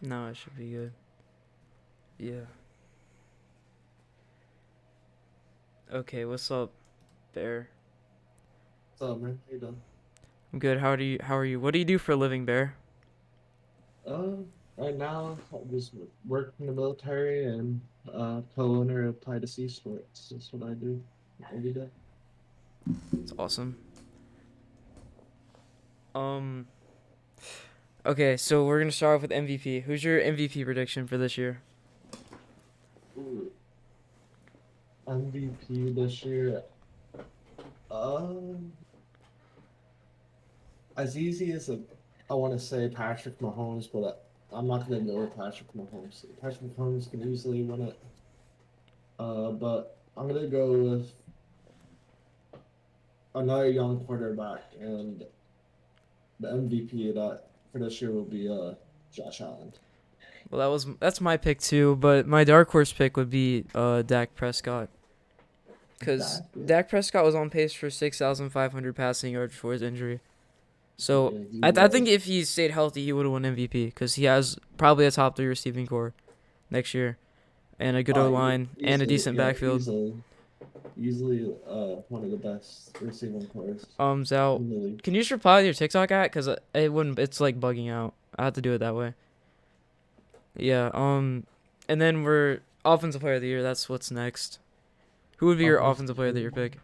No, it should be good. Yeah. Okay, what's up, Bear? What's up, man? How you doing? I'm good. How are you? What do you do for a living, Bear? Uh, right now, I just work in the military and co-owner of Tie2C Sports. That's what I do every day. It's awesome. Um. Okay, so we're gonna start off with MVP. Who's your MVP prediction for this year? Ooh, MVP this year. Um, as easy as I want to say Patrick Mahomes, but I'm not gonna go with Patrick Mahomes. Patrick Mahomes can easily win it. But I'm gonna go with another young quarterback, and the MVP that for this year will be Josh Allen. Well, that's my pick too, but my dark horse pick would be Dak Prescott, because That yeah, Dak Prescott was on pace for 6,500 passing yards before his injury. So yeah, he I think was. if he stayed healthy, he would have won MVP because he has probably a top three receiving core next year and a good O line and a Easily, decent yeah, backfield. easily, one of the best receiving cores Zal, in the league. can you just reply to your TikTok at? Cause it wouldn't. It's like bugging out. I have to do it that way. Yeah. And then we're offensive player of the year. That's what's next. Who would be your offensive Offensive player of the year player. pick?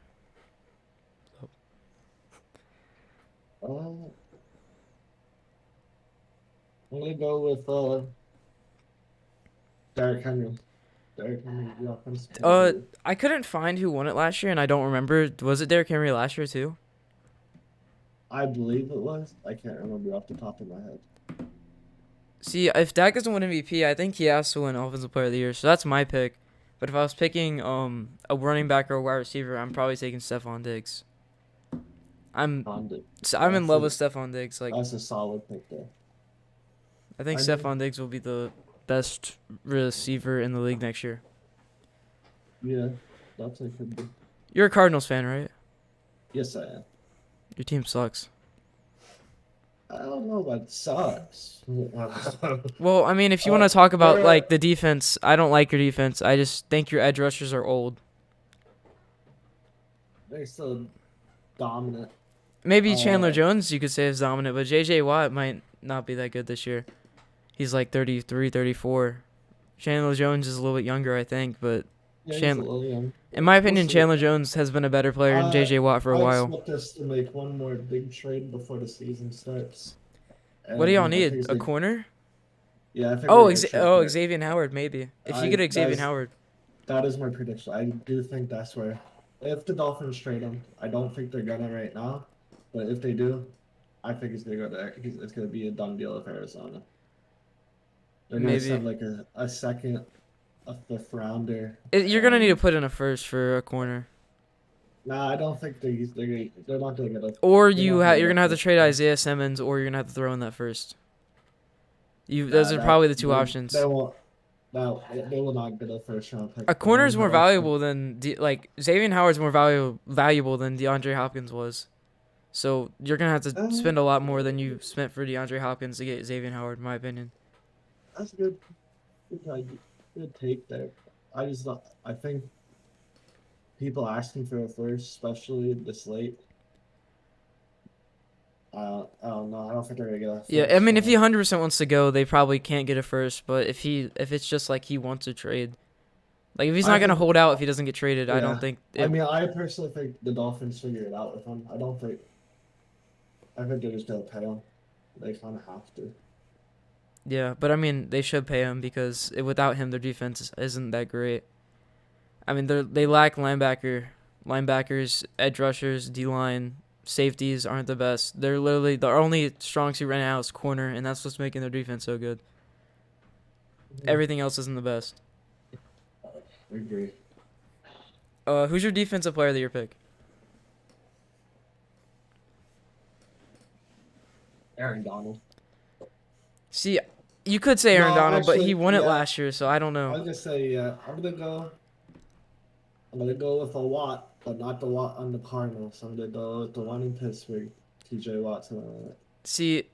Uh, I'm gonna go with Derrick Henry. Derrick Henry, the offensive player of the Uh, year. I couldn't find who won it last year, and I don't remember. Was it Derrick Henry last year too? I believe it was. I can't remember off the top of my head. See, if Dak doesn't win MVP, I think he has to win offensive player of the year. So that's my pick. But if I was picking a running back or a wide receiver, I'm probably taking Stephon Diggs. I'm Condit. I'm in That's love a with Stephon Diggs. Like that's a solid pick there. I think I mean, Stephon Diggs will be the best receiver in the league next year. yeah, that's a could be. You're a Cardinals fan, right? Yes, I am. Your team sucks. I don't know about sucks. Well, I mean, if you want to talk about They're like the defense, I don't like your defense. I just think your edge rushers are old. they're still dominant. Maybe Chandler Uh, Jones you could say is dominant, but JJ Watt might not be that good this year. He's like 33, 34. Chandler Jones is a little bit younger, I think, but yeah, he's a Chandler, little young. in my We'll opinion, see. Chandler Jones has been a better player than I JJ Watt for a I while. expect us to make one more big trade before the season starts, What do y'all and I think need? it's A like, corner? yeah, I think we're Oh, gonna trade oh, for. Xavier Howard maybe. If you I get Xavier that's Howard, that is my prediction. I do think that's where, if the Dolphins trade him, I don't think they're gonna right now, but if they do, I think he's gonna go there. It's gonna be a done deal with Arizona. They're gonna maybe. send like a second, a fifth rounder, You're gonna need to and put in a first for a corner, nah, I don't think they're not gonna get a or they're not gonna you're get a gonna have to first trade round. Isaiah Simmons, or you're gonna have to throw in that first. Those Nah, are that probably the two they options. won't. No, they will not get a first round pick. A They corner don't is more have. valuable than like Xavier Howard's more valuable than DeAndre Hopkins was. So you're gonna have to Uh, spend a lot more than you spent for DeAndre Hopkins to get Xavier Howard, in my opinion. that's a good take there. I think people asking for a first, especially this late. I don't know. I don't think they're gonna get a Yeah, I first. mean, if he 100% wants to go, they probably can't get a first. But if it's just like he wants to trade, like if he's I not gonna think, hold out if he doesn't get traded, I don't yeah. think I it. mean, I personally think the Dolphins figure it out with him. I don't think. I think they're just gonna pay him. They kind of have to. Yeah, but I mean, they should pay him because without him, their defense isn't that great. I mean, they lack linebackers, edge rushers, D line, safeties aren't the best. They're literally the only strong suit right now is corner, and that's what's making their defense so good. Mhm. Everything else isn't the best. I agree. Who's your defensive player of the year pick? Aaron Donald. See, you could say Aaron No, Donald, but he actually, won it yeah. last year, so I don't I know. was gonna say, yeah. I'm gonna go with a Watt, but not the Watt on the Cardinals. I'm gonna go with the one in Pittsburgh, T.J. Watson. See,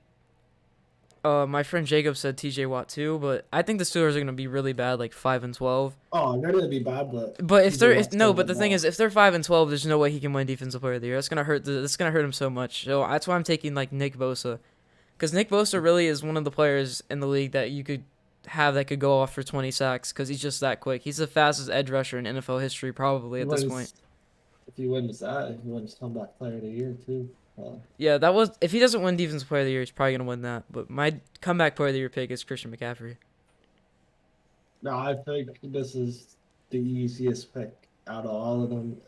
My friend Jacob said T.J. Watt too, but I think the Steelers are gonna be really bad, like 5-12. Oh, they're gonna be bad, but But if TJ they're if Watt's no, getting the but the thing is, ball. if they're 5-12, there's no way he can win Defensive Player of the Year. That's gonna hurt him so much. So that's why I'm taking like Nick Bosa, because Nick Bosa really is one of the players in the league that you could have that could go off for 20 sacks because he's just that quick. He's the fastest edge rusher in NFL history probably He at this point. wins if he wins that, he wins comeback player of the year too. Yeah, that was if he doesn't win Defensive Player of the Year, he's probably gonna win that. But my comeback Player of the Year pick is Christian McCaffrey. No, I think this is the easiest pick out of all of them.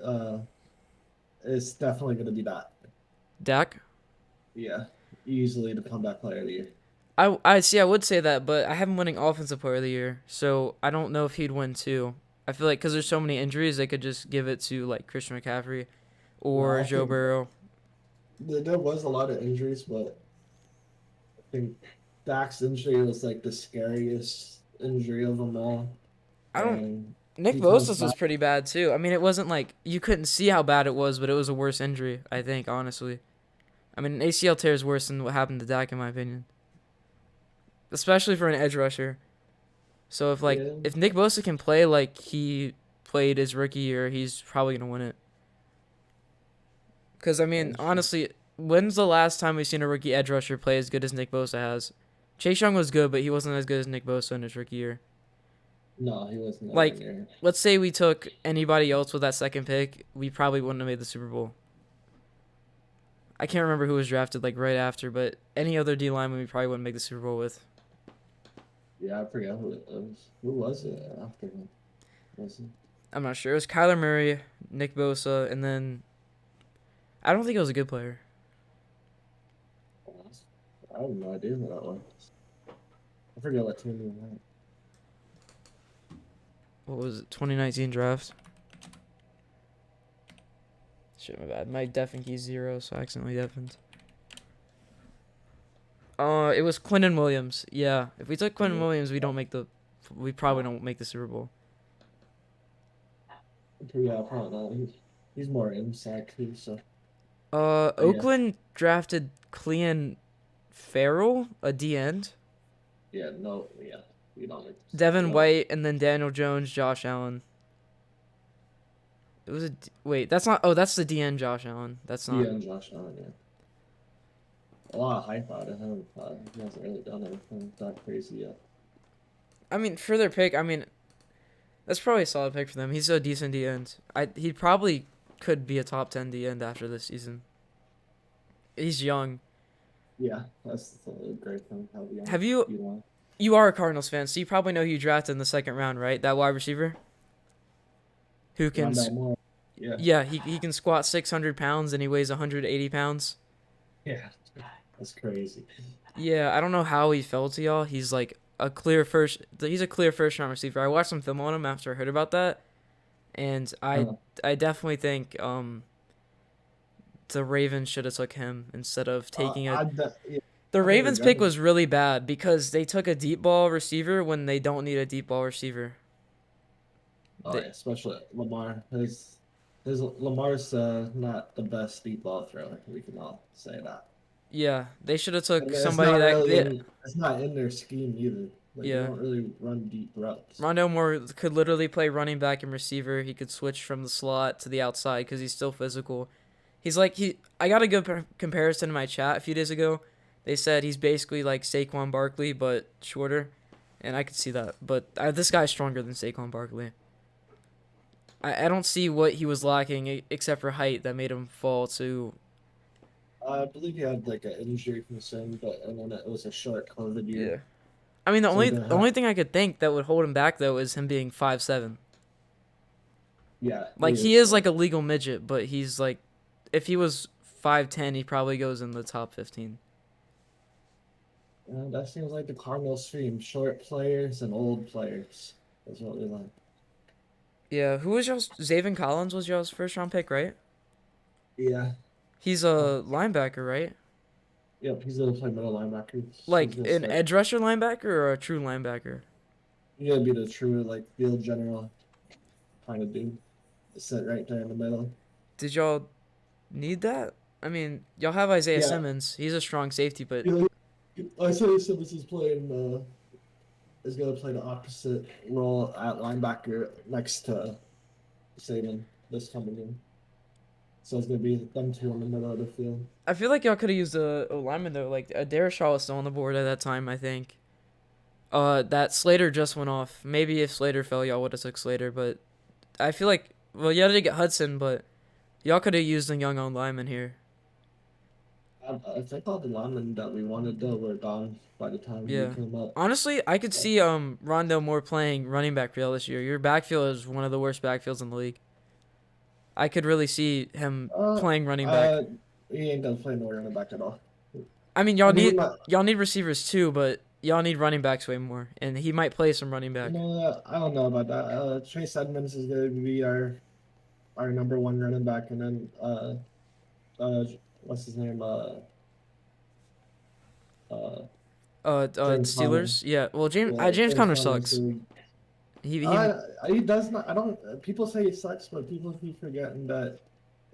It's definitely gonna be that. Dak. Yeah, easily the comeback player of the year. I see. I would say that, but I have him winning Offensive Player of the Year, so I don't know if he'd win too. I feel like because there's so many injuries, they could just give it to like Christian McCaffrey No, or I Joe think Burrow. there was a lot of injuries, but I think Dak's injury was like the scariest injury of them all, I don't. and Nick he comes Bosa's was back. pretty bad too. I mean, it wasn't like you couldn't see how bad it was, but it was a worse injury. I think honestly. I mean, an ACL tear is worse than what happened to Dak in my opinion, especially for an edge rusher. So Yeah, if Nick Bosa can play like he played his rookie year, he's probably gonna win it. Because I mean, that's true. honestly, when's the last time we've seen a rookie edge rusher play as good as Nick Bosa has? Chase Young was good, but he wasn't as good as Nick Bosa in his rookie year. No, he was nowhere Like, near. let's say we took anybody else with that second pick, we probably wouldn't have made the Super Bowl. I can't remember who was drafted like right after, but any other D lineman we probably wouldn't make the Super Bowl with. Yeah, I forget who it was. Who was it after him? Was it? I'm not sure. It was Kyler Murray, Nick Bosa, and then I don't think it was a good player. I have no idea who that was. I forget what team he was at. What was it? 2019 draft. Shit, my bad. My deafened key's 0, so I accidentally deafened. It was Quinton Williams. Yeah, if we took Quinton Williams, we probably don't make the Super Bowl. Yeah, probably not. He's more inside too. So yeah, Oakland drafted Clean Farrell, a D end, yeah, no, yeah. We don't. Devin No, White, and then Daniel Jones, Josh Allen. It was wait. That's not. Oh, that's the D end, Josh Allen. That's yeah, not. and Josh Allen. Yeah, a lot of hype out of him. He hasn't really done anything that crazy yet. I mean, for their pick, I mean, that's probably a solid pick for them. He's a decent D end. He probably could be a top 10 D end after this season. He's young. Yeah, that's a great thing. How young Have you? you want? You are a Cardinals fan, so you probably know who you drafted in the second round, right? That wide receiver who can. Rondell Moore. Yeah, Yeah, he can squat 600 pounds and he weighs 180 pounds. yeah, that's crazy. Yeah, I don't know how he fell to y'all. He's like a clear first. He's a clear first round receiver. I watched some film on him after I heard about that, and Uh, I definitely think the Ravens should have took him instead of taking a. yeah, The I think they're Ravens pick gonna. was really bad because they took a deep ball receiver when they don't need a deep ball receiver. Oh They, yeah, especially Lamar. His Lamar's not the best deep ball thrower. We can all say that. yeah, they should have took And it's somebody not that really they, in. It's not in their scheme either. Like they yeah. don't really run deep routes. Rondell Moore could literally play running back and receiver. He could switch from the slot to the outside because he's still physical. He's like he. I got a good comparison in my chat a few days ago. They said he's basically like Saquon Barkley but shorter, and I could see that. But this guy's stronger than Saquon Barkley. I don't see what he was lacking except for height that made him fall to. I believe he had like an injury concern, but and then it was a short COVID year, Yeah. I mean so he the didn't have. only thing I could think that would hold him back though is him being 5'7". Yeah, he Like he is. is like a legal midget, but he's like, if he was 5'10", he probably goes in the top 15. That seems like the Cardinals' stream: short players and old players. That's what we like. Yeah, who was y'all's? Zaven Collins was y'all's first round pick, right? Yeah. He's a linebacker, right? Yep. He's gonna play middle linebacker. He's Like gonna an start. edge rusher linebacker or a true linebacker? He's gonna be the true like field general kind of dude. Sit right there in the middle. Did y'all need that? I mean, y'all have Isaiah Yeah. Simmons. He's a strong safety, but He, Isaiah Simmons is playing. Is gonna play the opposite role at linebacker next to Saban this coming game. So it's gonna be them two in the middle of the field. I feel like y'all could have used a lineman though. Like Darius Shaw was still on the board at that time, I think. That Slater just went off. Maybe if Slater fell, y'all would have took Slater. But I feel like, well, y'all did get Hudson, but y'all could have used a young on lineman here. I think all the linemen that we wanted though were gone by the time we Yeah. came up. Honestly, I could see Rondell Moore playing running back for y'all this year. Your backfield is one of the worst backfields in the league. I could really see him Uh, playing running back. uh, he ain't gonna play no running back at all. I mean, I mean, y'all need receivers too, but y'all need running backs way more, and he might play some running you back. know, I don't know about that. Chase Edmonds is gonna be our number one running back, and then uh, what's his name? Uh, James Conner. Steelers. Yeah. Well, Yeah, James James Conner Conner's sucks. gonna. He He does not. I don't. People say he sucks, but people keep forgetting that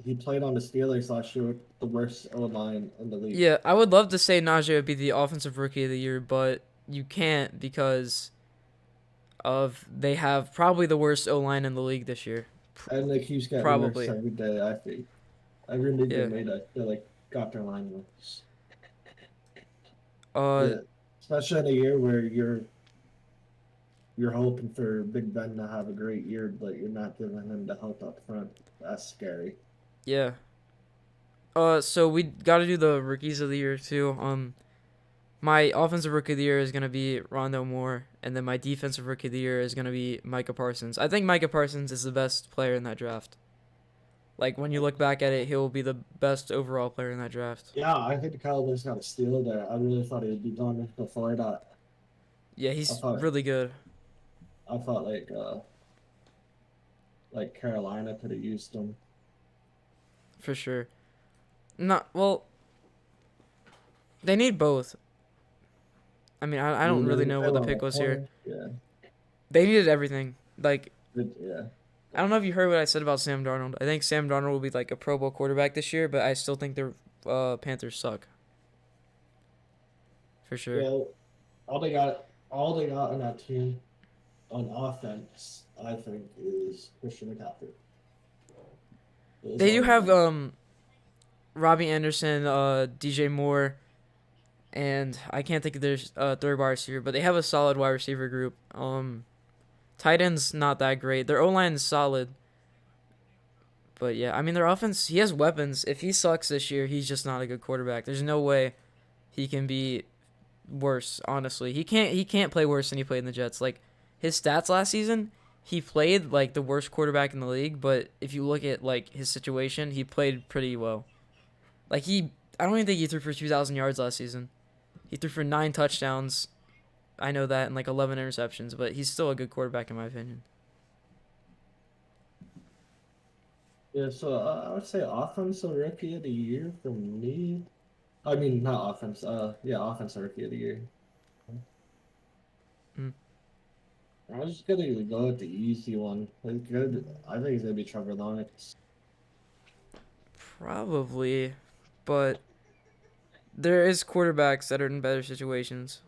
he played on the Steelers last year with the worst O line in the league. Yeah, I would love to say Najee would be the offensive rookie of the year, but you can't because of they have probably the worst O line in the league this year. And it keeps getting worse Probably. every day. I think every move they Yeah. made, I feel like got their line worse. Uh Yeah, especially in a year where you're hoping for Big Ben to have a great year, but you're not giving him the help up front. That's scary. yeah. So we got to do the rookies of the year too. My offensive rookie of the year is gonna be Rondo Moore, and then my defensive rookie of the year is gonna be Micah Parsons. I think Micah Parsons is the best player in that draft. Like when you look back at it, he'll be the best overall player in that draft. Yeah, I think the Cowboys got a steal there. I really thought he'd be gone before that. Yeah, I he's thought really good I thought like Carolina could have used him. for sure. Not well. They need both. I mean, I don't really know They what the want a pick was here. corner. Yeah, They needed everything. Like yeah. I don't know if you heard what I said about Sam Darnold. I think Sam Darnold will be like a Pro Bowl quarterback this year, but I still think the Panthers suck for sure. Yeah, all they got in that team on offense, I think, is Christian McCaffrey. Is They all do they have got. Robbie Anderson, DJ Moore, and I can't think of their third wide receiver, but they have a solid wide receiver group. Tight end's not that great. Their O line is solid, but yeah, I mean their offense. He has weapons. If he sucks this year, he's just not a good quarterback. There's no way he can be worse. Honestly, he can't play worse than he played in the Jets. Like his stats last season, he played like the worst quarterback in the league. But if you look at like his situation, he played pretty well. Like I don't even think he threw for 2,000 yards last season. He threw for 9 touchdowns. I know that, and like 11 interceptions, but he's still a good quarterback in my opinion. Yeah, so I would say offensive rookie of the year for me. I mean, not offense. Yeah, offensive rookie of the year. Mm, I was just gonna go with the easy one. I think it's gonna be Trevor Lawrence. probably, but there is quarterbacks that are in better situations.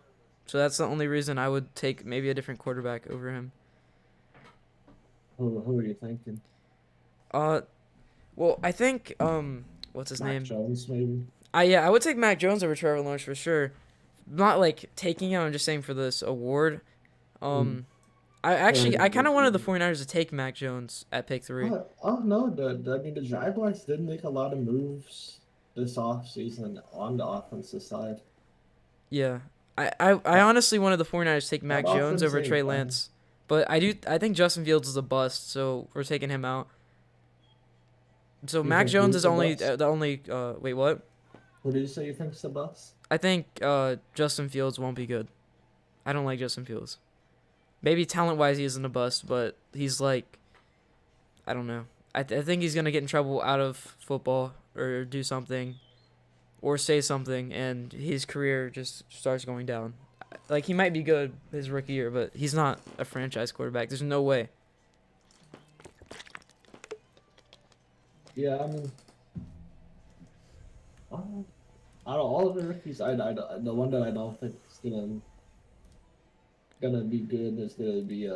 So that's the only reason I would take maybe a different quarterback over him. Who are you thinking? Uh, well, I think what's his Mac name? Jones, maybe. I would take Mac Jones over Trevor Lawrence for sure. Not like taking him. I'm just saying for this award. Mm. Um, For I his kind of rookie wanted of the the year. 49ers to take Mac Jones at pick 3. Oh no, I mean the Jaguars did make a lot of moves this offseason on the offensive side. Yeah. I That, honestly wanted the 49ers to take that Mac Jones offense over ain't Trey bad. Lance. But I think Justin Fields is a bust, so we're taking him out. So You Mac think Jones he's is the only bus? the only wait, what? Who do you say you think's the bus? I think Justin Fields won't be good. I don't like Justin Fields. Maybe talent-wise he isn't a bust, but he's like I don't know. I think he's going to get in trouble out of football or do something or say something and his career just starts going down. Like he might be good his rookie year, but he's not a franchise quarterback. There's no way. Yeah, I mean, uh, Out of all of the rookies, the one that I don't think is gonna be good is gonna be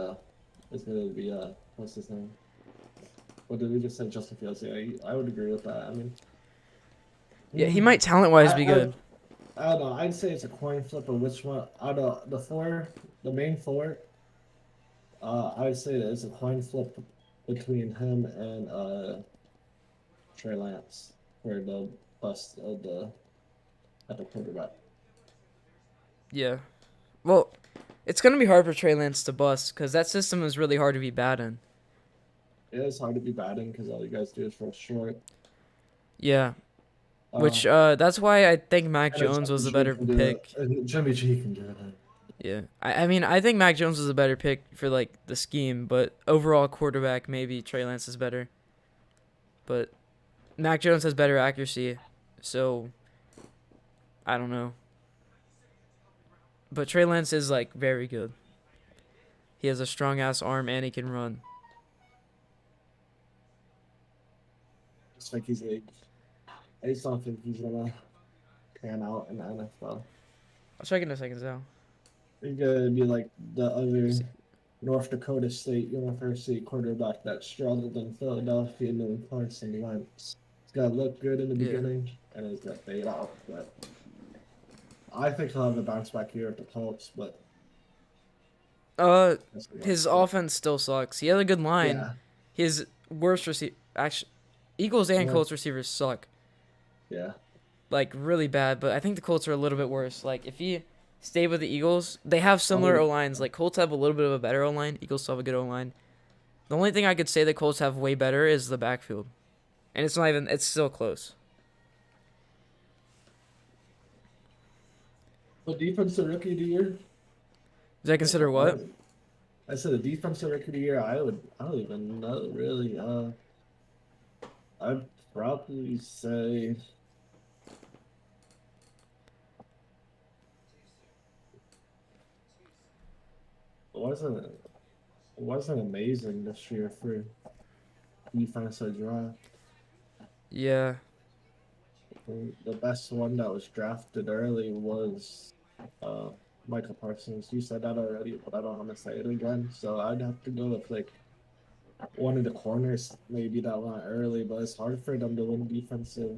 what's his name? What did we just say? Justin Fields. Yeah, I would agree with that. I mean, Yeah, he yeah, might talent wise be I good. I don't know. I'd say it's a coin flip of which one out of the four, the main four. I'd say that it's a coin flip between him and Trey Lance for the bust of the at the quarterback. Yeah. Well, it's gonna be hard for Trey Lance to bust because that system is really hard to be bad in. It is hard to be batting because all you guys do is throw short. Yeah. Uh, Which that's why I think Mac and a Jones Jimmy was a G better can do it. pick. And Jimmy G can do it. Yeah. I mean I think Mac Jones was a better pick for like the scheme, but overall quarterback maybe Trey Lance is better. But Mac Jones has better accuracy, so I don't know. But Trey Lance is like very good. He has a strong ass arm and he can run. Just think I just don't think he's gonna pan out in the NFL. I'll check in a second, Zal. He's gonna be like the other See. North Dakota State University quarterback that struggled in Philadelphia and then Carson Wentz. He's gonna look good in the Yeah. beginning and he's gonna fade out. But I think he'll have a bounce back here at the Colts, but Uh, that's what his but offense still sucks. He has a good line. yeah. His worst receiver, actually, Eagles and Yeah. Colts receivers suck, Yeah. like really bad. But I think the Colts are a little bit worse. Like if he stayed with the Eagles, they have similar Oh, O lines. Like Colts have a little bit of a better O line. Eagles still have a good O line. The only thing I could say the Colts have way better is the backfield, and it's not even. It's still close. but defensive rookie of the year? Does that consider what? I said a defensive rookie of the year. I don't even know really. I'd probably say it wasn't amazing this year for defensive draft. Yeah, The best one that was drafted early was uh Michael Parsons. You said that already, but I don't want to say it again. So I'd have to go with like one of the corners maybe that went early, but it's hard for them to win defensive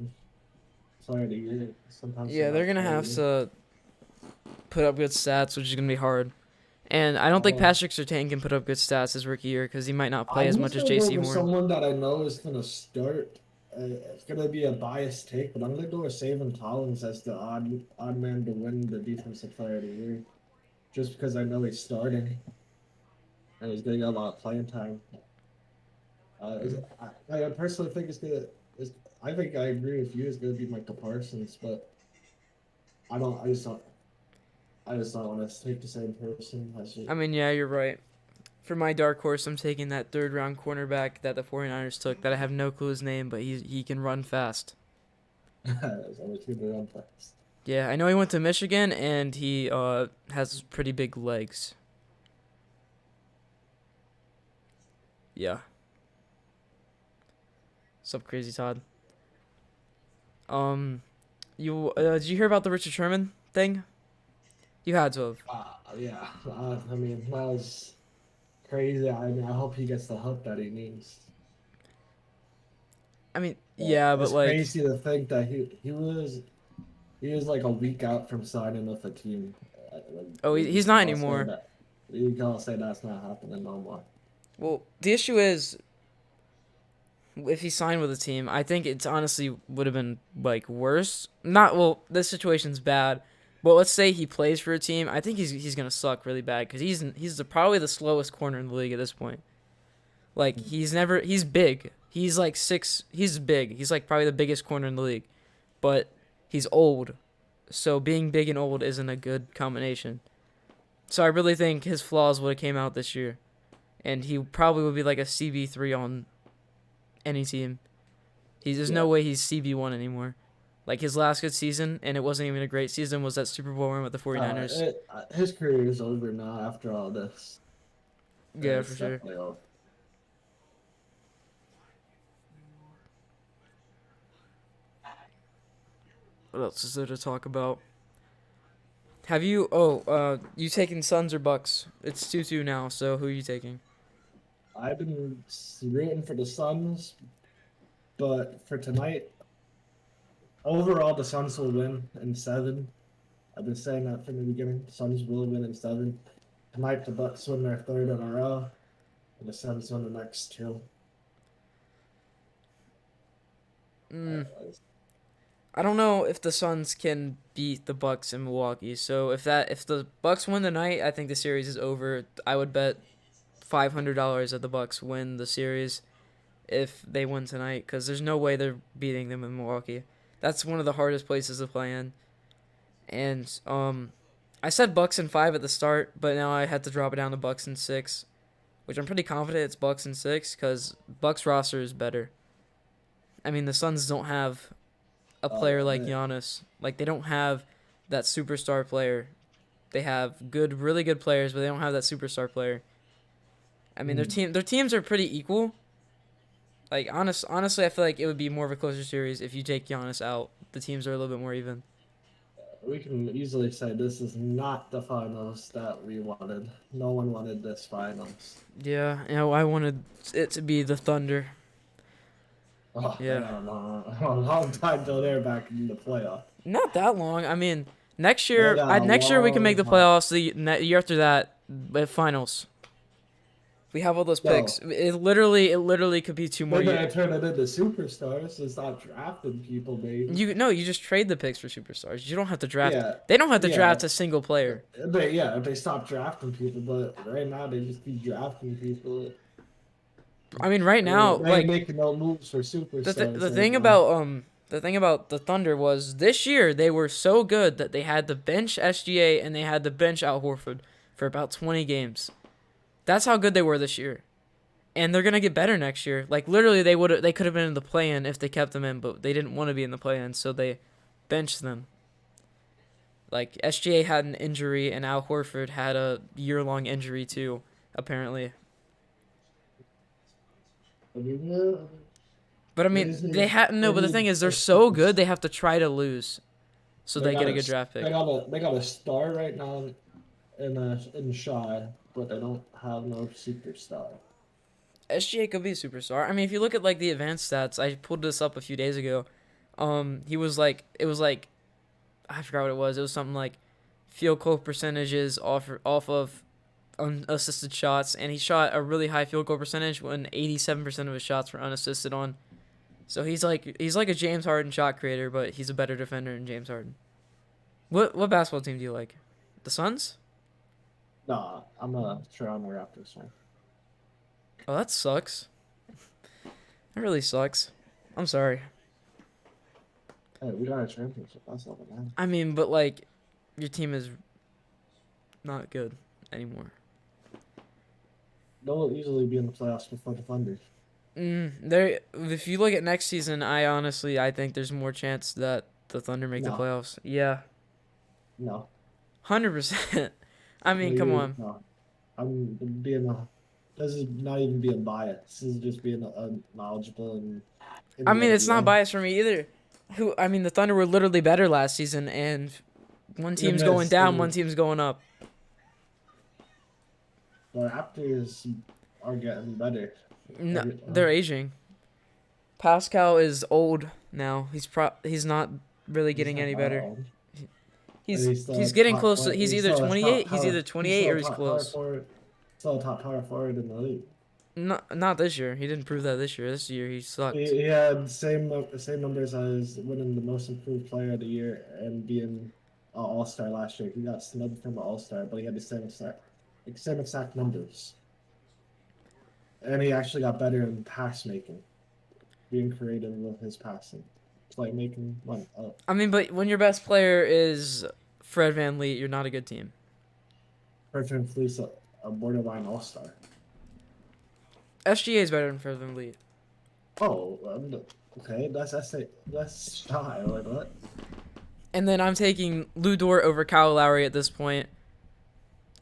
player of the year. Sometimes they're yeah, they're not gonna player of have the year. to put up good stats, which is gonna be hard. And I don't think Um, Patrick Surtain can put up good stats his rookie year because he might not play as I'm much just as gonna go J.C. with Horn. someone that I know is gonna start. It's gonna be a biased take, but I'm gonna go with Savin Collins as the odd man to win the defensive player of the year, just because I know he's starting and he's getting a lot of playing time. Mhm. I personally think it's gonna. It's, I think I agree with you. It's gonna be Michael Parsons, but I don't. I just don't want to take the same person as you. I mean, yeah, you're right. For my dark horse, I'm taking that third round cornerback that the 49ers took that I have no clue his name, but he can run fast. As always, keep it on fast. Yeah, I know he went to Michigan and he has pretty big legs. Yeah. What's up, Crazy Todd? Um, did you hear about the Richard Sherman thing? You had to have. Yeah. I mean, that was crazy. I mean, I hope he gets the help that he needs. I mean, But yeah, but it's like, crazy to think that he was like a week out from signing with a team. Like, oh, we he's can not all say anymore. that. We can all say that's not happening no more. Well, the issue is if he signed with a team, I think it's honestly would have been like worse. Not well, this situation's bad, but let's say he plays for a team. I think he's gonna suck really bad because probably the slowest corner in the league at this point. Like he's big. He's like six. He's big. He's like probably the biggest corner in the league, but he's old. So being big and old isn't a good combination. So I really think his flaws would have came out this year, and he probably would be like a CB3 on any team. There's Yeah. no way he's CB1 anymore. Like his last good season, and it wasn't even a great season, was that Super Bowl win with the 49ers. His career is over now after all this. Yeah, for It's sure. definitely over. What else is there to talk about? Have you? Oh, you taking Suns or Bucks? It's 2-2 now. So who are you taking? I've been rooting for the Suns, but for tonight, overall, the Suns will win in seven. I've been saying that from the beginning. Suns will win in seven. Tonight, the Bucks win their third in a row, and the Suns win the next two. Mm, I don't know if the Suns can beat the Bucks in Milwaukee. So if the Bucks win tonight, I think the series is over. I would bet $500 that the Bucks win the series if they win tonight, because there's no way they're beating them in Milwaukee. That's one of the hardest places to play in. And I said Bucks in 5 at the start, but now I had to drop it down to Bucks in 6, which I'm pretty confident it's Bucks in 6 because Bucks roster is better. I mean, the Suns don't have a player like Yeah. Giannis. Like, they don't have that superstar player. They have really good players, but they don't have that superstar player. I mean, their teams are pretty equal. Like, honestly, I feel like it would be more of a closer series if you take Giannis out. The teams are a little bit more even. We can easily say this is not the finals that we wanted. No one wanted this finals. Yeah, I wanted it to be the Thunder. Oh, Yeah. a long time till they're back in the playoff. Not that long. I mean, next They year, got a next year we can make the long time. playoffs. The year after that, finals. We have all those No. picks. It literally could be 2 more They're gonna years. turn it into superstars and stop drafting people, baby. You just trade the picks for superstars. You don't have to draft. Yeah. They don't have to Yeah. draft a single player. If they stop drafting people, but right now they just keep drafting people. I mean, right now, They ain't like making no moves for superstars. the right thing now. about the thing about the Thunder was this year they were so good that they had to bench SGA and they had to bench Al Horford for about 20 games. That's how good they were this year. And they're gonna get better next year. Like literally, they could have been in the play-in if they kept them in, but they didn't want to be in the play-in, so they benched them. Like SGA had an injury, and Al Horford had a year-long injury too, apparently. Yeah. But I mean, they had no. But the thing is, they're so good, they have to try to lose, so they get a good draft pick. They got a star right now in Shy, but they don't have no superstar. SGA could be a superstar. I mean, if you look at like the advanced stats, I pulled this up a few days ago. He was like, it was like, I forgot what it was. It was something like field goal percentages off of unassisted shots, and he shot a really high field goal percentage when 87% of his shots were unassisted on. So he's like a James Harden shot creator, but he's a better defender than James Harden. What basketball team do you like? The Suns? Nah, I'm a Toronto Raptors fan. Oh, that sucks. That really sucks. I'm sorry. Hey, we got a championship. That's all that matters. I mean, but like, your team is not good anymore. They'll easily be in the playoffs before the Thunder. If you look at next season, I think there's more chance that the Thunder make the No. playoffs. Yeah, No. 100%. I mean, come on. No. I'm being this is not even being biased. This is just being knowledgeable and. I mean, it's not biased for me either. The Thunder were literally better last season, and one team's going down, one team's going up. The Raptors are getting better. No, they're aging. Pascal is old now. He's not really getting any better. He's getting close to. He's either 28. He's either 28 or he's close. Still a top power forward in the league. Not this year. He didn't prove that this year. This year he sucked. He had the same numbers as winning the most improved player of the year and being an All-Star last year. He got snubbed from the All-Star, but he had the same exact numbers. And he actually got better in pass making, being creative with his passing, playmaking went up. I mean, but when your best player is Fred VanVleet, you're not a good team. Fred VanVleet's a borderline All-Star. SGA is better than Fred VanVleet. Oh, okay. That's shy. Like what? And then I'm taking Lou Dort over Kyle Lowry at this point.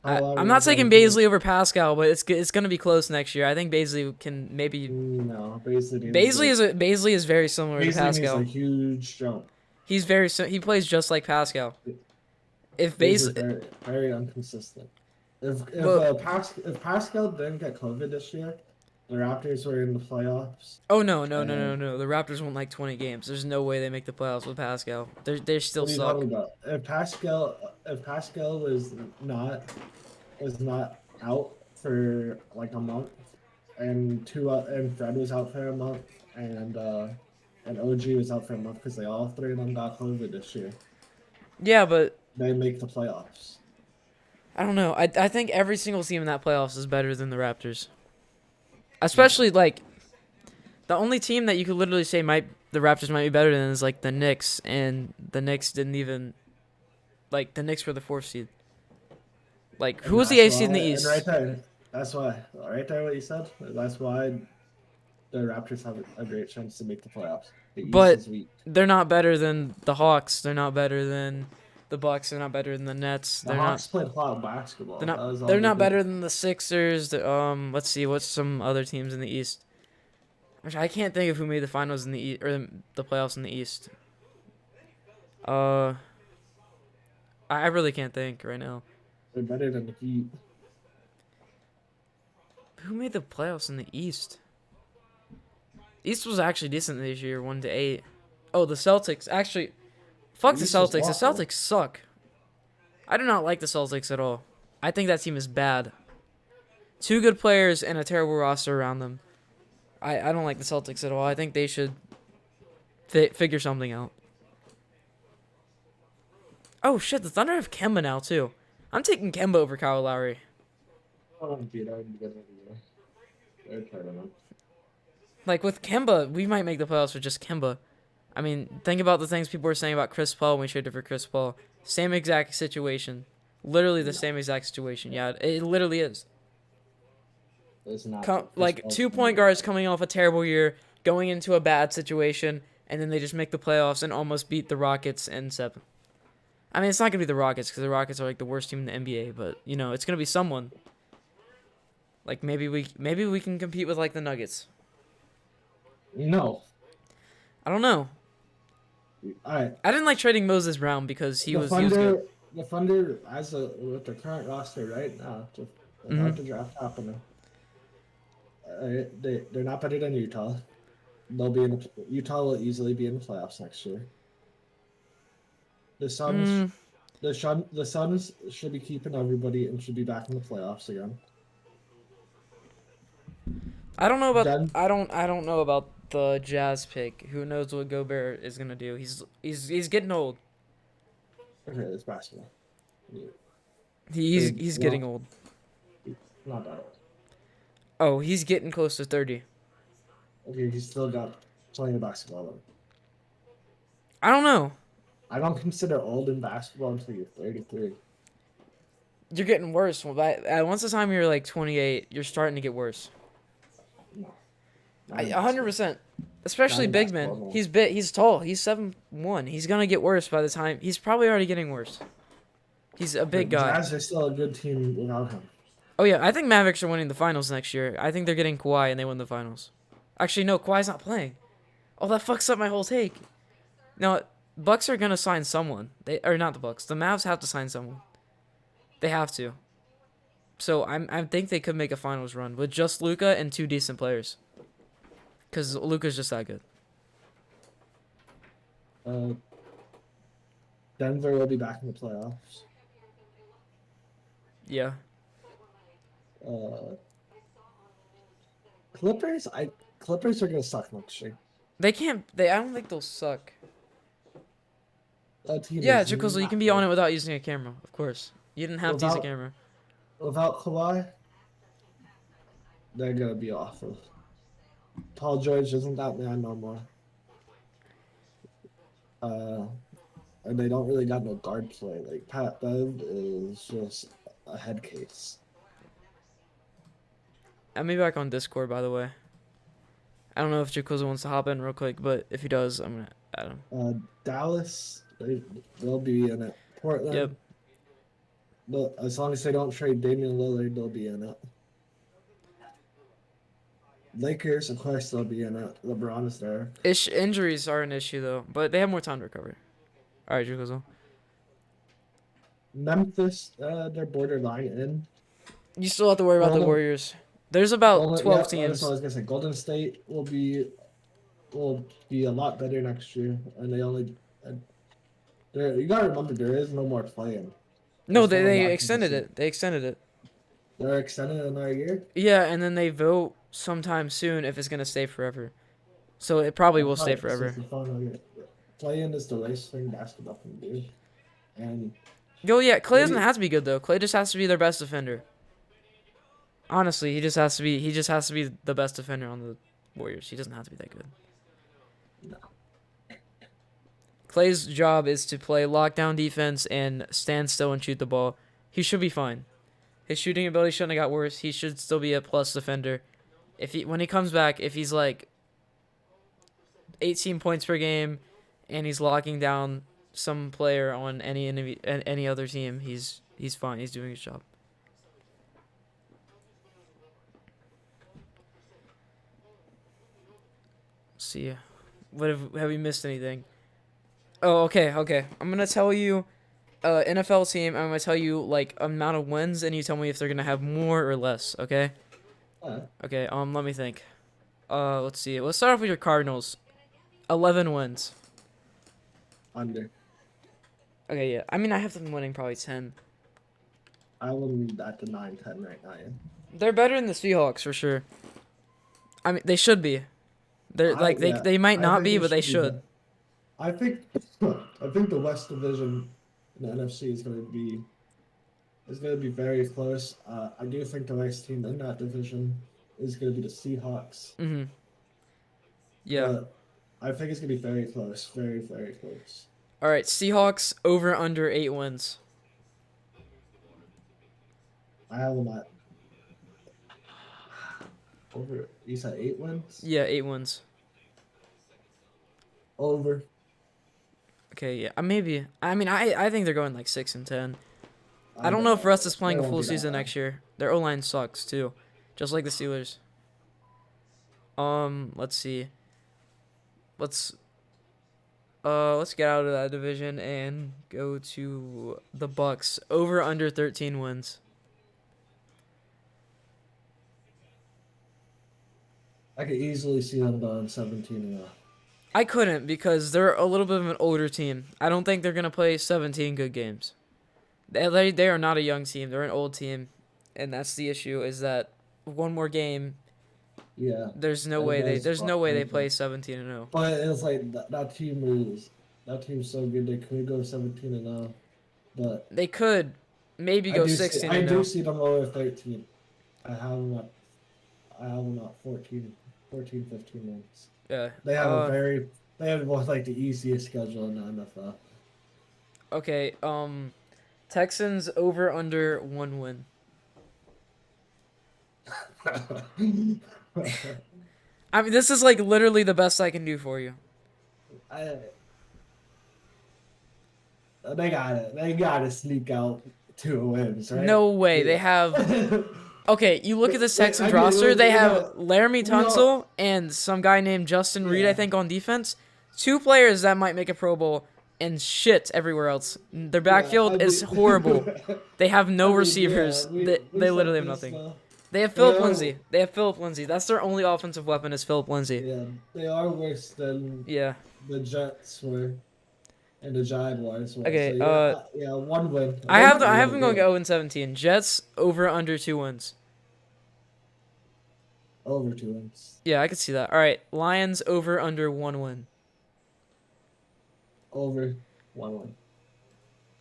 I'm not Lowry's taking gonna be- Baisley over Pascal, but it's gonna be close next year. I think Baisley can maybe. No, Baisley. Baisley is very similar to Baisley needs Pascal. a huge jump. He's he plays just like Pascal. If He's base, just very very inconsistent. well, If Pascal didn't get COVID this year, the Raptors were in the playoffs. oh no, no, no, no, And no. The Raptors won like 20 games. There's no way they make the playoffs with Pascal. They still what are you suck. talking about? If Pascal was not out for like a month, and Fred was out for a month, and OG was out for a month because they all three of them got COVID this year. Yeah, but They make the playoffs. I don't know. I think every single team in that playoffs is better than the Raptors. No, Especially like the only team that you could literally say might the Raptors might be better than is like the Knicks, and the Knicks didn't even like the Knicks were the fourth seed. Like who and was the that's eighth seed in why. the And right East? there, that's why. Right there, what you said. That's why the Raptors have a great chance to make the playoffs. The East But is weak. they're not better than the Hawks. They're not better than the Bucks. They're not better than the Nets. The Hawks played hot basketball. That was all They're they not did. better than the Sixers. Let's see, what's some other teams in the East? Which I can't think of who made the finals in the East, or the playoffs in the East. Uh, I really can't think right now. They're better than the Heat. Who made the playoffs in the East? East was actually decent this year, 1-8. Oh, the Celtics. Actually, fuck The the East was Celtics. The awful. Celtics suck. I do not like the Celtics at all. I think that team is bad. Two good players and a terrible roster around them. I don't like the Celtics at all. I think they should figure something out. Oh shit, the Thunder have Kemba now too. I'm taking Kemba over Kyle Lowry. I don't beat out in the beginning of the year. They're tournament. Like with Kemba, we might make the playoffs with just Kemba. I mean, think about the things people were saying about Chris Paul when we traded for Chris Paul. Same exact situation. Literally the No, same exact situation. Yeah, it literally is. it's not. Chris Like Paul's 2 point better. guards coming off a terrible year, going into a bad situation, and then they just make the playoffs and almost beat the Rockets in 7. I mean, it's not gonna be the Rockets because the Rockets are like the worst team in the NBA, but you know, it's gonna be someone. Like maybe we can compete with like the Nuggets. No. I don't know. All right. I didn't like trading Moses Brown because The he was good. Thunder, with their current roster right now, Hmm. without the draft happening, they're not better than Utah. Utah will easily be in the playoffs next year. The Suns, Mm, the Suns should be keeping everybody and should be back in the playoffs again. I don't know about Then I don't know about the Jazz pick. Who knows what Gobert is gonna do? He's getting old. okay, it's basketball. Yeah, He's getting well, old. not that old. Oh, he's getting close to 30. Okay, he's still got plenty of basketball. Though. I don't know. I don't consider old in basketball until you're 33. You're getting worse. Once the time you're like 28, you're starting to get worse. No, not in basketball. 100%. Not Especially in big basketball. man. No. He's big. He's tall. He's 7'1". He's gonna get worse by the time. He's probably already getting worse. He's a big But guy. Jazz are still a good team without him. Oh yeah, I think Mavericks are winning the finals next year. I think they're getting Kawhi and they win the finals. Actually, no, Kawhi's not playing. Oh, that fucks up my whole take. No, Bucks are gonna sign someone. They or not the Bucks. The Mavs have to sign someone. They have to. So I think they could make a finals run with just Luka and two decent players. Cause Luka's just that good. Uh, Denver will be back in the playoffs. Yeah. Uh, Clippers, Clippers are gonna suck next year. They can't. They. I don't think they'll suck. That team Yeah, is Jaxx, you not can be on good. it without using a camera. Of course. You didn't have to use a Without camera. without Kawhi, they're gonna be awful. Paul George isn't that man no more. Uh, and they don't really got no guard play. Like Pat Bev is just a head case. I'm be back on Discord, by the way. I don't know if Jakuza wants to hop in real quick, but if he does, I'm gonna add him. Dallas, they'll be in it. Yep. Portland, as long as they don't trade Damian Lillard, they'll be in it. Lakers, of course, they'll be in it. LeBron is there. Injuries are an issue though, but they have more time to recover. All right, Drew goes on. Memphis, they're borderline in. You still have to worry about the Golden, Warriors. There's about Golden, yeah, 12 that's what I teams. was gonna say. Golden State will be a lot better next year, and they only. There, you gotta remember there is no more playing. No, There's they, still a they lot to extended see. it. They extended it. They're extending another year. Yeah, and then they vote sometime soon if it's gonna stay forever. So it probably I'll will stay probably just say forever. for fun. Playing is the worst thing basketball can do, and Yo, yeah, Clay doesn't maybe have to be good though. Clay just has to be their best defender. Honestly, he just has to be. He just has to be the best defender on the Warriors. He doesn't have to be that good. no. Clay's job is to play lockdown defense and stand still and shoot the ball. He should be fine. His shooting ability shouldn't have got worse. He should still be a plus defender. If he when he comes back, if he's like 18 points per game, and he's locking down some player on any other team, he's fine. He's doing his job. See, what have we missed anything? Oh, okay. I'm gonna tell you, NFL team. I'm gonna tell you like amount of wins, and you tell me if they're gonna have more or less. Okay. Uh, Okay. Let me think. Let's see. Let's start off with your Cardinals. 11 wins. under. Okay, yeah. I mean, I have them winning probably 10. I will need that to 9-10 right now. Yeah. They're better than the Seahawks for sure. I mean, they should be. They're like Yeah, they might I not think be, they but they should be. should. I think I think the West Division in the NFC is going to be very close. I do think the next team in that division is going to be the Seahawks. Mhm. Yeah. But I think it's going to be very close, very very close. All right. Seahawks over under 8 wins. I have them at over. You said 8 wins. Yeah, 8 wins. Over. Okay, yeah. Maybe. I mean, I think they're going like 6 and 10. I don't don't know if Russ is They playing a won't full be that season bad. next year. Their O line sucks too, just like the Steelers. Let's see. Let's let's get out of that division and go to the Bucks. Over under 13 wins. I could easily see them going 17-0. I couldn't because they're a little bit of an older team. I don't think they're gonna play 17 good games. They are not a young team. They're an old team, and that's the issue. Is that one more game? Yeah. There's no That way does there's no fuck way they with play them. 17 and 0. But it's like that team's so good they could go 17-0. But They could maybe go 16 I and do 0. see them over 13. I have them at I have them at 14, 15 wins. Yeah. They have one like the easiest schedule in the NFL. Okay. Texans over under 1 win. I mean, this is like literally the best I can do for you. I, they gotta sneak out 2 wins, right? No way. They Yeah. have. Okay, you look at this Texans I mean, roster. They have Laramie we know- Tunsil and some guy named Justin Reed, I Yeah. think, on defense. 2 players that might make a Pro Bowl and shit everywhere else. Their backfield is horrible. They have no receivers. They literally have nothing. They have Philip Yeah. Lindsay. They have Philip Lindsay. That's their only offensive weapon is Philip Lindsay. Yeah, they are worse than Yeah. the Jets were and the Jaguars were. Okay, So yeah, 1 win. I have them going 0 and 17. Jets over under 2 wins. over 2 wins. Yeah, I could see that. All right, Lions over under 1 win. Over 1 win.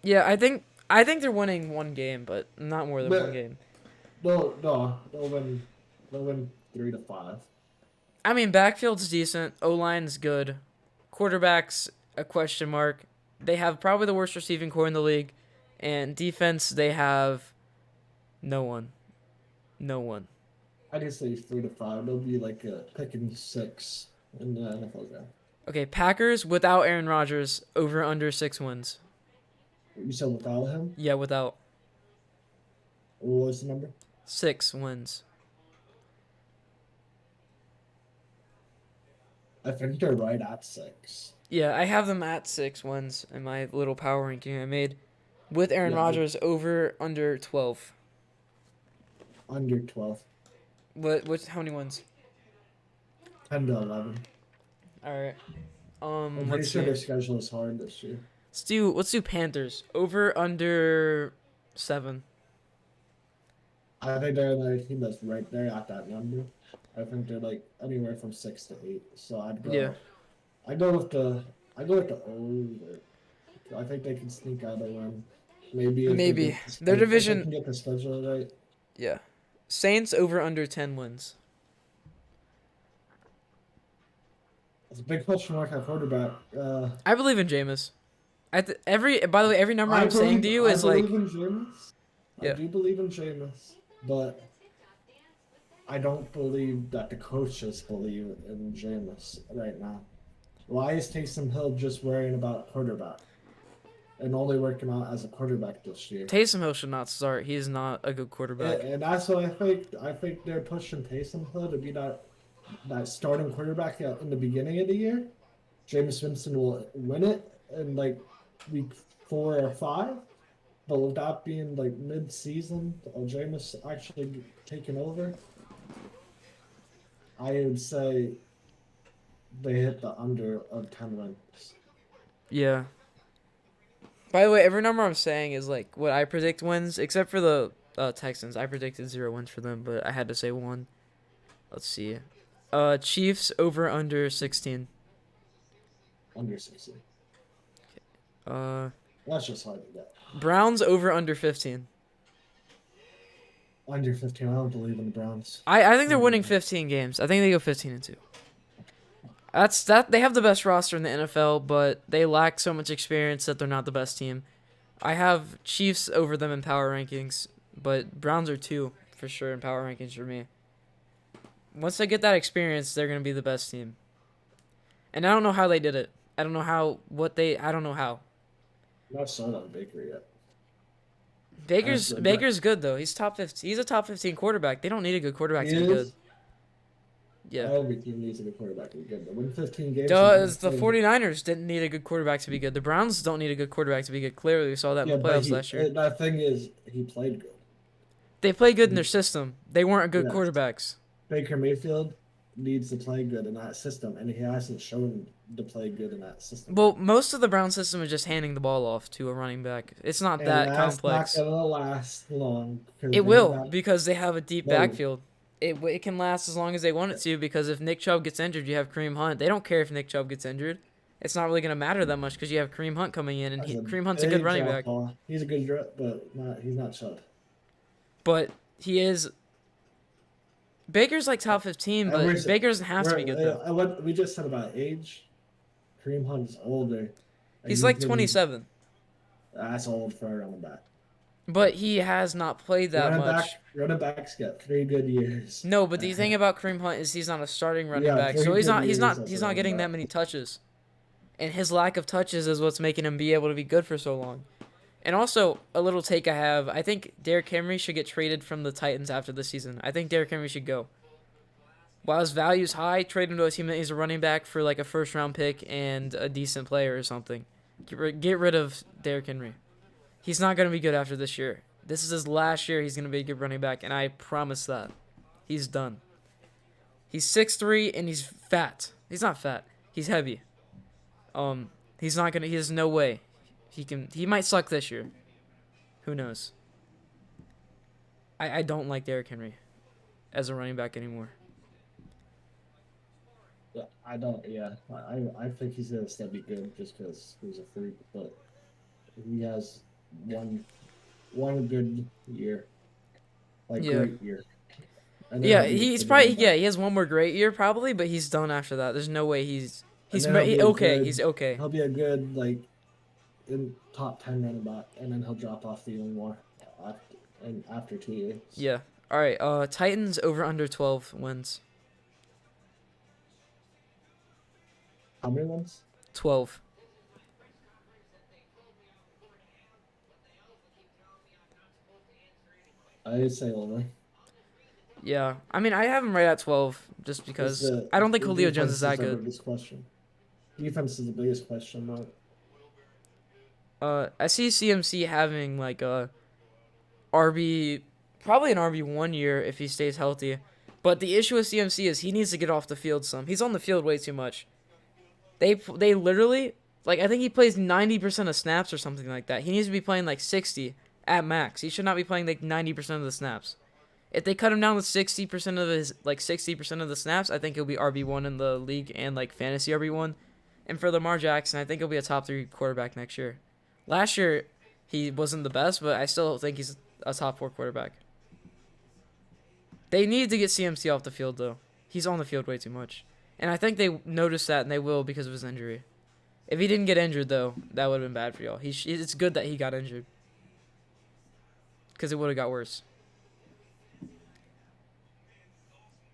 Yeah, I think they're winning 1 game, but not more than But- 1 game. No, they'll win. They'll win 3-5. I mean, backfield's decent. O-line's good. Quarterback's a question mark. They have probably the worst receiving core in the league. And defense, they have no one. No one. I can say 3-5. They'll be like a pick and 6 in the NFL draft. Okay, Packers without Aaron Rodgers over under 6 wins. You said without him? Yeah, without What was the number? 6 wins. I think they're right at 6. Yeah, I have them at 6 wins in my little power ranking I made with Aaron Yeah, Rodgers over under 12. under 12, How many wins? 10 to 11. All right. I'm pretty Let's sure see. their schedule is hard this year. Let's do Panthers over under 7. I think they're another team that's right there at that number. I think they're like anywhere from 6 to 8. So Yeah, I go with the, I go with the over. I think they can sneak out a win. Maybe if they maybe get the their if they division. can get the schedule right. Yeah, Saints over under 10 wins. It's a big question mark at quarterback. I believe in Jameis. By the way, every number I'm saying to you I is believe like, in Jameis. I yeah, do believe in Jameis, but I don't believe that the coaches believe in Jameis right now. Why is Taysom Hill just worrying about quarterback and only working out as a quarterback this year? Taysom Hill should not start. He is not a good quarterback. And that's what I think. I think they're pushing Taysom Hill to be that starting quarterback in the beginning of the year. Jameis Winston will win it in like week 4 or 5. But with that being like mid-season, Jameis actually taking over, I would say they hit the under of 10 wins. Yeah. By the way, every number I'm saying is like what I predict wins, except for the Texans. I predicted 0 wins for them, but I had to say 1. Let's see. Chiefs over under 16. Under 60. Uh, That's just hard to get. Browns over under 15. Under 15, I don't believe in the Browns. I think they're winning 15 games. I think they go 15-2. They have the best roster in the NFL, but they lack so much experience that they're not the best team. I have Chiefs over them in power rankings, but Browns are 2 for sure in power rankings for me. Once they get that experience, they're going to be the best team. And I don't know how they did it. I don't know how. I don't know how. Not sold on Baker yet. Baker's good though. He's top 15. He's a top 15 quarterback. They don't need a good quarterback to be good. Yeah. Every team needs a good quarterback to be good. But win 15 games. Does the 49ers didn't need a good quarterback to be good. The Browns don't need a good quarterback to be good. Clearly, we saw that in the playoffs last year. That thing is, he played good. They played good in their system. They weren't good Yes. quarterbacks. Baker Mayfield needs to play good in that system, and he hasn't shown to play good in that system. Well, most of the Brown system is just handing the ball off to a running back. It's not that complex. That's not gonna last long. It will because they have a deep backfield. It can last as long as they want it to because if Nick Chubb gets injured, you have Kareem Hunt. They don't care if Nick Chubb gets injured. It's not really going to matter that much because you have Kareem Hunt coming in, and Kareem Hunt's a good running back. He's a good drop, but he's not Chubb. But he is. Baker's like top 15, but Baker doesn't have to be good though. What we just said about age, Kareem Hunt's older. He's like 27. That's old for a running back. But he has not played that much. Running backs get 3 good years. No, but the thing about Kareem Hunt is he's not a starting running back, so he's not getting that many touches. And his lack of touches is what's making him be able to be good for so long. And also, a little take I have, I think Derrick Henry should get traded from the Titans after the season. I think Derrick Henry should go. While his value's high, trade him to a team that needs a running back for like a first-round pick and a decent player or something. Get rid of Derrick Henry. He's not going to be good after this year. This is his last year he's going to be a good running back, and I promise that. He's done. He's 6'3", and he's fat. He's not fat. He's heavy. He's not going to... He has no way. He might suck this year. Who knows? I don't like Derrick Henry as a running back anymore. I don't. Yeah, I think he's gonna still be good just because he's a freak, but he has one good year, great year. He has one more great year probably, but he's done after that. There's no way he's okay. He's okay. He'll be a good in top 10 running back, and then he'll drop off even more after 2 years. Yeah. All right. Titans over under 12 wins. How many wins? 12. I'd say over. Yeah, I mean, I have him right at 12 just It's because I don't think the Julio Jones is defense is that the good. biggest question. Defense is the biggest question mark. I see CMC having like a RB, probably an RB1 year if he stays healthy. But the issue with CMC is he needs to get off the field some. He's on the field way too much. They literally, like, I think he plays 90% of snaps or something like that. He needs to be playing like 60 at max. He should not be playing like 90% of the snaps. If they cut him down to 60% of his, like, 60% of the snaps, I think he'll be RB1 in the league and like fantasy RB1. And for Lamar Jackson, I think he'll be a top 3 quarterback next year. Last year he wasn't the best, but I still think he's a top 4 quarterback. They need to get CMC off the field though. He's on the field way too much. And I think they noticed that, and they will because of his injury. If he didn't get injured, though, that would have been bad for y'all. It's good that he got injured because it would have got worse.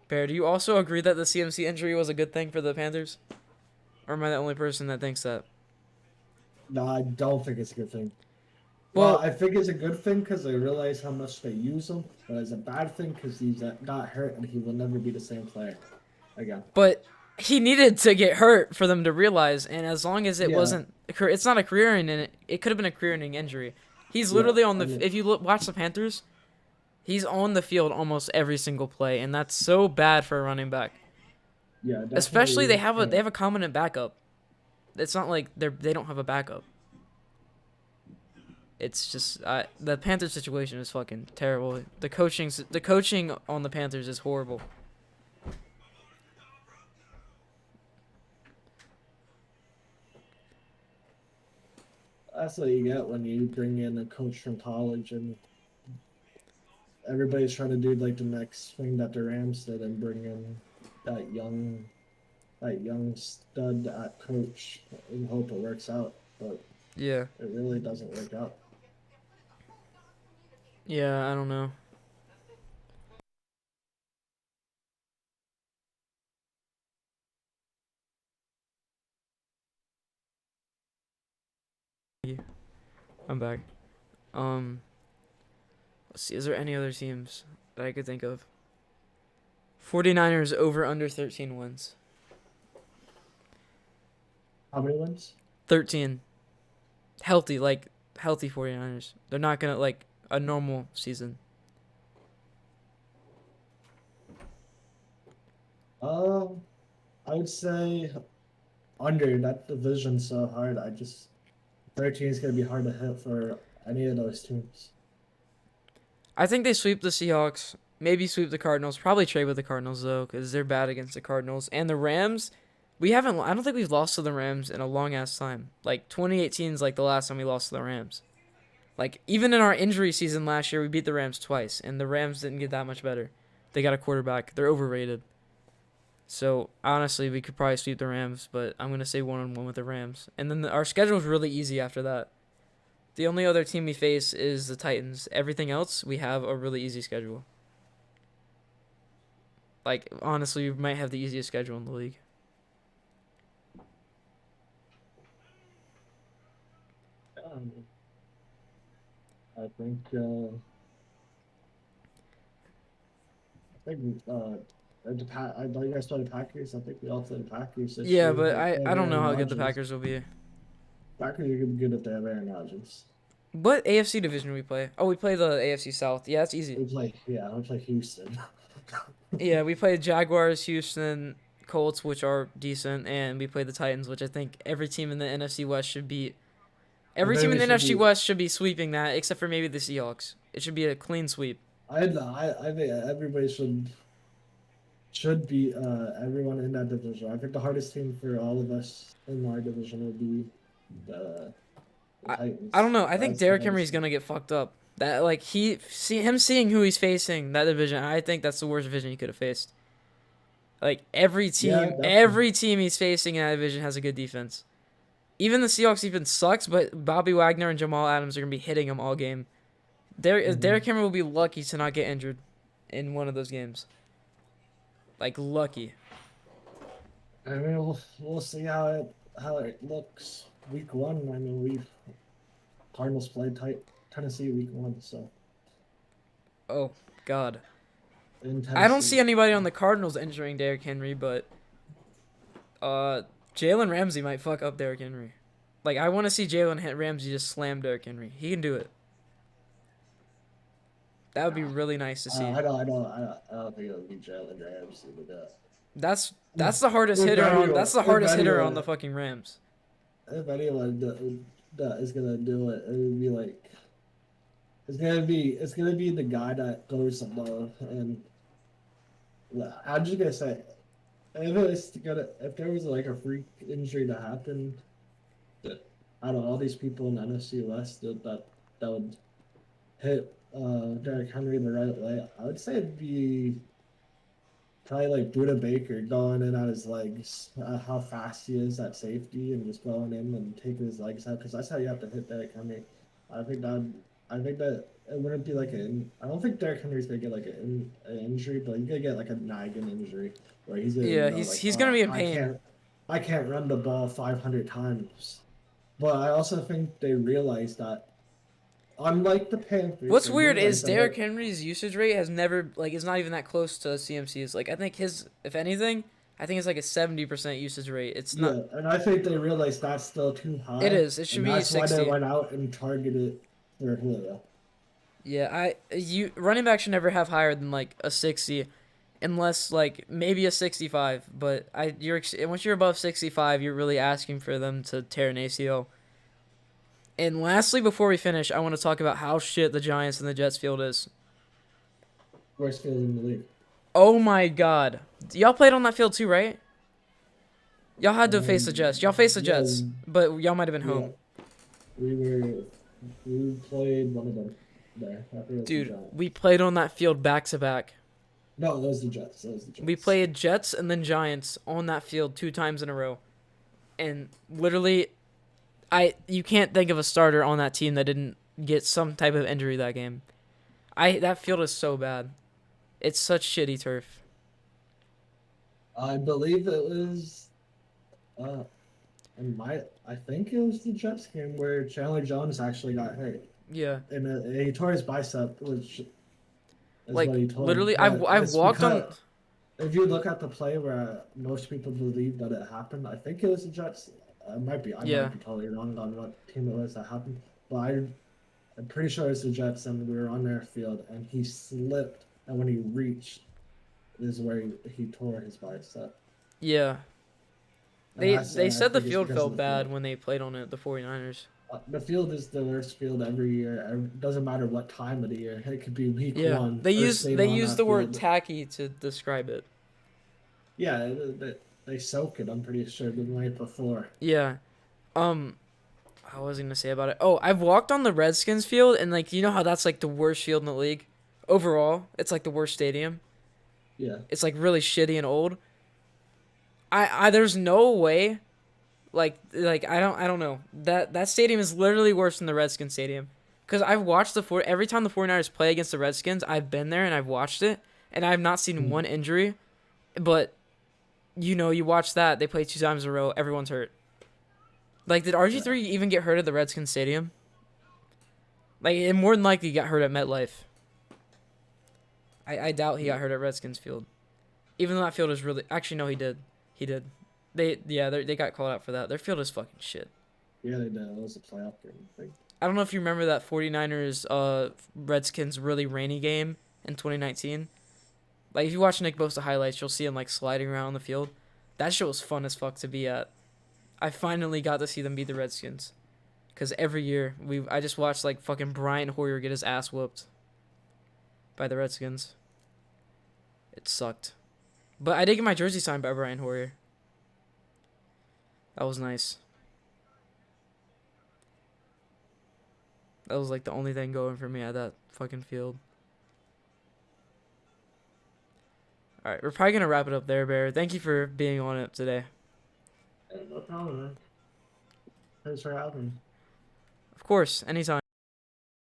Bear, do you also agree that the CMC injury was a good thing for the Panthers? Or am I the only person that thinks that? No, I don't think it's a good thing. Well, Well, I think it's a good thing because they realize how much they use him, but it's a bad thing because he's got hurt and he will never be the same player again. but he needed to get hurt for them to realize, and as long as it Yeah, wasn't, it's not a career-ending. It could have been a career-ending injury. He's yeah. literally on I the. mean, If you watch the Panthers, he's on the field almost every single play, and that's so bad for a running back. yeah, Especially definitely. they have a competent backup. It's not like they don't have a backup. It's just the Panthers situation is fucking terrible. The coaching on the Panthers is horrible. That's what you get when you bring in a coach from college and everybody's trying to do like the next thing that the Rams did and bring in that young that young stud at coach and hope it works out. But Yeah, it really doesn't work out. yeah, I don't know. I'm back. Um, let's see. Is there any other teams that I could think of? 49ers over under 13 wins. How many wins? 13. Healthy, like healthy 49ers. They're not gonna like a normal season. Um, I would say under that division's so hard. 13 is gonna be hard to hit for any of those teams. I think they sweep the Seahawks. Maybe sweep the Cardinals. Probably trade with the Cardinals though, because they're bad against the Cardinals and the Rams. We haven't. I don't think we've lost to the Rams in a long ass time. Like 2018 is like the last time we lost to the Rams. Like even in our injury season last year, we beat the Rams twice, and the Rams didn't get that much better. They got a quarterback. They're overrated. So honestly, we could probably sweep the Rams, but I'm gonna say 1-1 with the Rams. And then our schedule is really easy after that. The only other team we face is the Titans. Everything else, we have a really easy schedule. Like honestly, we might have the easiest schedule in the league. Um, I think I know you guys play the Packers. I think we all play the Packers this Yeah, year. but If they I have don't know Aaron how good the Rodgers, Packers will be. Packers are gonna be good if they have Aaron Rodgers. What AFC division we play? Oh, we play the AFC South. Yeah, it's easy. We play Houston. Yeah, we play Jaguars, Houston, Colts, which are decent, and we play the Titans, which I think every team in the NFC West should beat. I Every think team in we the should NFC be. West should be sweeping that, except for maybe the Seahawks. It should be a clean sweep. I think everybody should be everyone in that division. I think the hardest team for all of us in our division would be the the I I don't Titans. know. I think That's the Derrick hardest Henry's team. gonna get fucked up. That like him seeing who he's facing that division. I think that's the worst division he could have faced. Like Yeah, definitely. every team he's facing in that division has a good defense. Even the Seahawks defense sucks, but Bobby Wagner and Jamal Adams are gonna be hitting him all game. Derrick Hmm. Henry will be lucky to not get injured in one of those games. Like lucky. I mean, we'll see how it looks week one. I mean, we Cardinals played Tennessee week one, so Oh God. I don't see intensity. anybody on the Cardinals injuring Derrick Henry, but Jalen Ramsey might fuck up Derrick Henry. Like, I want to see Ramsey just slam Derrick Henry. He can do it. That would be Nah, really nice to see. I don't think it would be Jalen Ramsey to do it. That's the hardest If hitter on. anyone, That's the if hardest hitter on the anyone, fucking Rams. if anyone that is gonna do it, it would be like it's gonna be the guy that goes above. And I'm just gonna say, if there was like a freak injury to happen, that out of all these people in the NFC West that would hit Derrick Henry the right way, I would say it'd be probably like Buda Baker going in on his legs, how fast he is at safety, and just going in and taking his legs out, because that's how you have to hit Derrick Henry. I think that I think that it wouldn't be like an. I don't think Derrick Henry's gonna get like an injury, but he's gonna get like a nagging injury where he's gonna Yeah, know he's like, he's gonna oh, be in pain. I can't run the ball 500 times. But I also think they realize that, unlike the Panthers, What's they weird realize is that Derrick Henry's usage rate has never like is not even that close to CMC's. Like I think his, if anything, I think it's like a 70% usage rate. It's not. yeah, and I think they realized that's still too It high, is. It should and be that's why they 60. went out and targeted for Julio. Yeah, you running back should never have higher than like a 60, unless like maybe a 65. But once you're above 65, you're really asking for them to tear an ACL. And lastly, before we finish, I want to talk about how shit the Giants and the Jets field is. Worst field in the league. Oh my god, y'all played on that field too, right? Y'all had to face the Jets. Y'all faced the Yeah, Jets, but y'all might have been yeah, home. we were we played one of them there. I think it was the Dude, Giants. we played on that field back to back. No, that was the Jets. That was the We Jets. played Jets and then Giants on that field 2 times in a row. And literally you can't think of a starter on that team that didn't get some type of injury that game. That field is so bad. It's such shitty turf. I believe it was uh I think it was the Jets game where Chandler Jones actually got hurt. Yeah. And he tore his bicep, which is what Like he told. literally But I've it's walked on. because if you look at the play where most people believe that it happened, I think it was the Jets. I Yeah. might be totally wrong on what team it was that happened, but I'm pretty sure it's the Jets, and we were on their field, and he slipped, and when he reached, is where he tore his bicep. Yeah. And They I said the think it's field because of felt the bad field. when they played on it, the 49ers. The field is the worst field every year. It doesn't matter what time of the year. It could be week Yeah. one, They first use game they on use that the word field. tacky to describe it. Yeah, they soak it. I'm pretty sure the night before. Yeah. Um I was gonna say about it. Oh, I've walked on the Redskins field and like you know how that's like the worst field in the league? Overall, it's like the worst stadium. Yeah, It's like really shitty and old. I there's no way like I don't know. That stadium is literally worse than the Redskins stadium. Cuz I've watched every time the 49ers play against the Redskins, I've been there and I've watched it and I've not seen mm, one injury, but you watch that, they play 2 times in a row, everyone's hurt. Like did yeah, RG3 even get hurt at the Redskins stadium? Like it more than likely got hurt at MetLife. I doubt he got hurt at Redskins field. Even though that field is really actually no he did. He did. They got called out for that. Their field is fucking shit. yeah. They did. It was a playoff game. I think. I don't know if you remember that 49ers Redskins really rainy game in 2019. Like if you watch Nick Bosa highlights, you'll see him like sliding around the field. That shit was fun as fuck to be at. I finally got to see them beat the Redskins. Cause every year I just watched like fucking Brian Hoyer get his ass whooped by the Redskins. It sucked. But I did get my jersey signed by Brian Hoyer. That was nice. That was like the only thing going for me at that fucking field. Alright, we're probably gonna wrap it up there, Bear. Thank you for being on it today. Yeah, no problem, man. Thanks for having me. Of course, anytime.